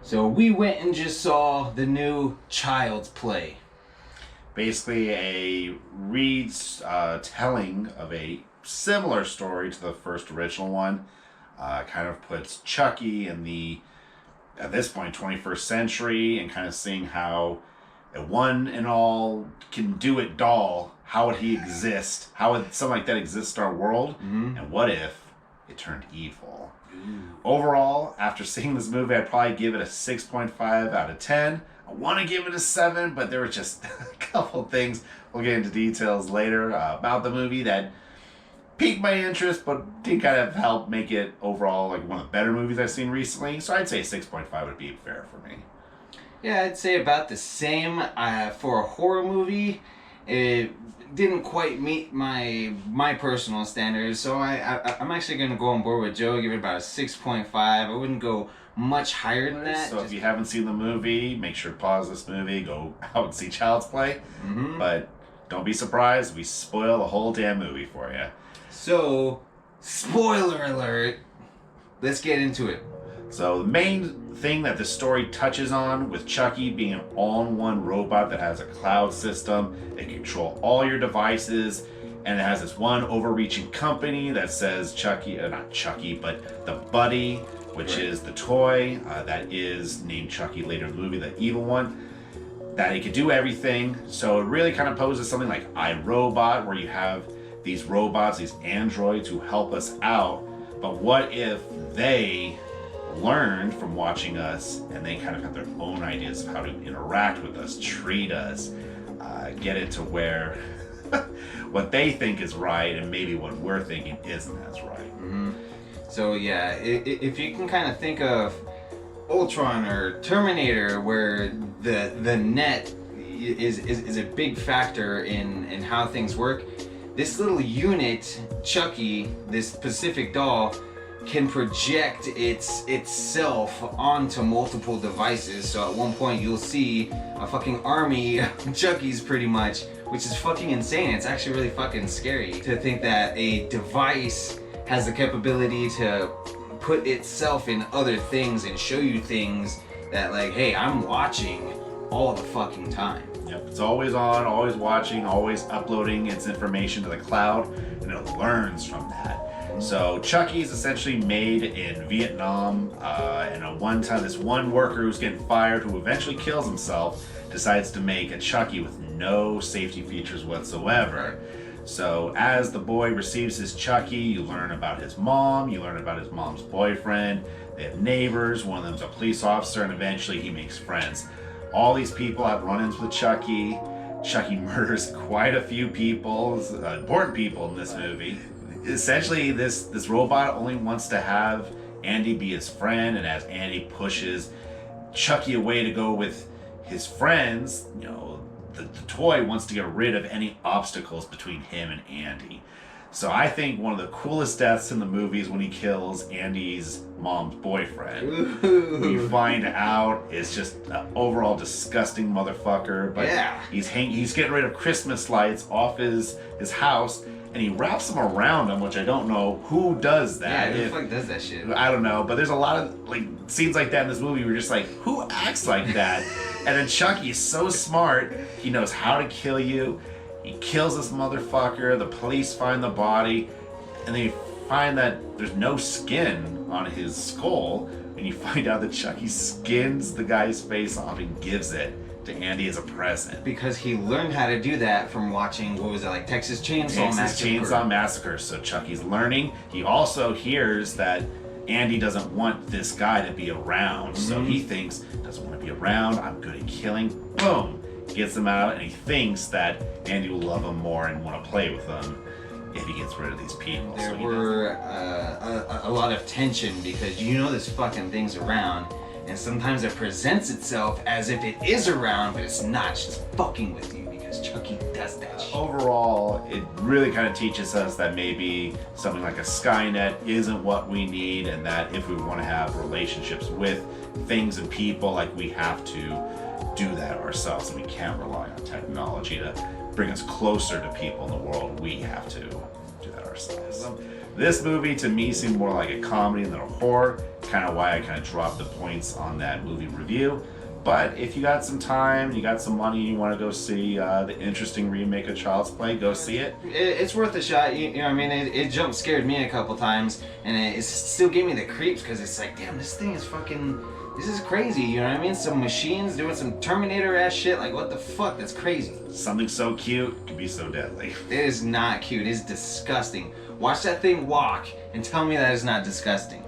So we went and just saw the new Child's Play. Basically a telling of a similar story to the first original one. Kind of puts Chucky in the, at this point, 21st century, and kind of seeing how a one and all can do it doll, how would he exist? How would something like that exist in our world? Mm-hmm. And what if it turned evil? Overall, after seeing this movie, I'd probably give it a 6.5 out of 10. I want to give it a 7, but there were just a couple things, we'll get into details later, about the movie that piqued my interest, but did kind of help make it overall like one of the better movies I've seen recently. So I'd say 6.5 would be fair for me. Yeah, I'd say about the same. For a horror movie, it didn't quite meet my personal standards, so I'm actually going to go on board with Joe, give it about a 6.5. I wouldn't go much higher than that. So if you haven't seen the movie, make sure to pause this movie, go out and see Child's Play. Mm-hmm. But don't be surprised, we spoil the whole damn movie for you. So, spoiler alert, let's get into it. So the main thing that the story touches on, with Chucky being an all-in-one robot that has a cloud system, it can control all your devices, and it has this one overreaching company that says not Chucky, but the Buddy, which right. is the toy that is named Chucky later in the movie, the evil one, that it could do everything. So it really kind of poses something like iRobot, where you have these robots, these androids who help us out, but what if they learned from watching us and they kind of have their own ideas of how to interact with us, treat us, get it to where what they think is right and maybe what we're thinking isn't as right. Mm-hmm. So yeah, if you can kind of think of Ultron or Terminator, where the net is a big factor in how things work, this little unit, Chucky, this specific doll, can project itself onto multiple devices. So at one point you'll see a fucking army of Chuckies pretty much, which is fucking insane. It's actually really fucking scary to think that a device has the capability to put itself in other things and show you things that, like, hey, I'm watching all the fucking time. Yep, it's always on, always watching, always uploading its information to the cloud, and it learns from that. So Chucky is essentially made in Vietnam, and this one worker who's getting fired, who eventually kills himself, decides to make a Chucky with no safety features whatsoever. So as the boy receives his Chucky, you learn about his mom, you learn about his mom's boyfriend, they have neighbors, one of them's a police officer, and eventually he makes friends. All these people have run-ins with Chucky. Chucky murders quite a few people, important people in this movie. Essentially, this robot only wants to have Andy be his friend, and as Andy pushes Chucky away to go with his friends, the toy wants to get rid of any obstacles between him and Andy. So I think one of the coolest deaths in the movie is when he kills Andy's mom's boyfriend. We find out it's just an overall disgusting motherfucker. But yeah. He's getting rid of Christmas lights off his house, and he wraps them around him, which I don't know who does that. Yeah, who the fuck does that shit? I don't know, but there's a lot of scenes like that in this movie where you're just like, who acts like that? And then Chucky is so smart, he knows how to kill you. He kills this motherfucker, the police find the body, and they find that there's no skin on his skull, and you find out that Chucky skins the guy's face off and gives it to Andy as a present. Because he learned how to do that from watching, what was it, like Texas Chainsaw Massacre? So Chucky's learning. He also hears that Andy doesn't want this guy to be around, so he thinks, doesn't want to be around, I'm good at killing. Boom! Gets him out, and he thinks that Andy will love him more and want to play with him if he gets rid of these people. There were a lot of tension because this fucking thing's around, and sometimes it presents itself as if it is around, but it's not. It's just fucking with you because Chucky does that shit. Overall, it really kind of teaches us that maybe something like a Skynet isn't what we need, and that if we want to have relationships with things and people, like, we have to do that ourselves, and we can't rely on technology to bring us closer to people in the world. We have to do that ourselves. This movie to me seemed more like a comedy than a horror, kind of why I kind of dropped the points on that movie review. But if you got some time, you got some money, you want to go see the interesting remake of Child's Play, go see it. It's worth a shot. You know, what I mean, it jump scared me a couple times, and it still gave me the creeps because it's like, damn, this thing is fucking. This is crazy. You know what I mean? Some machines doing some Terminator ass shit. Like, what the fuck? That's crazy. Something so cute can be so deadly. It is not cute. It is disgusting. Watch that thing walk and tell me that is not disgusting.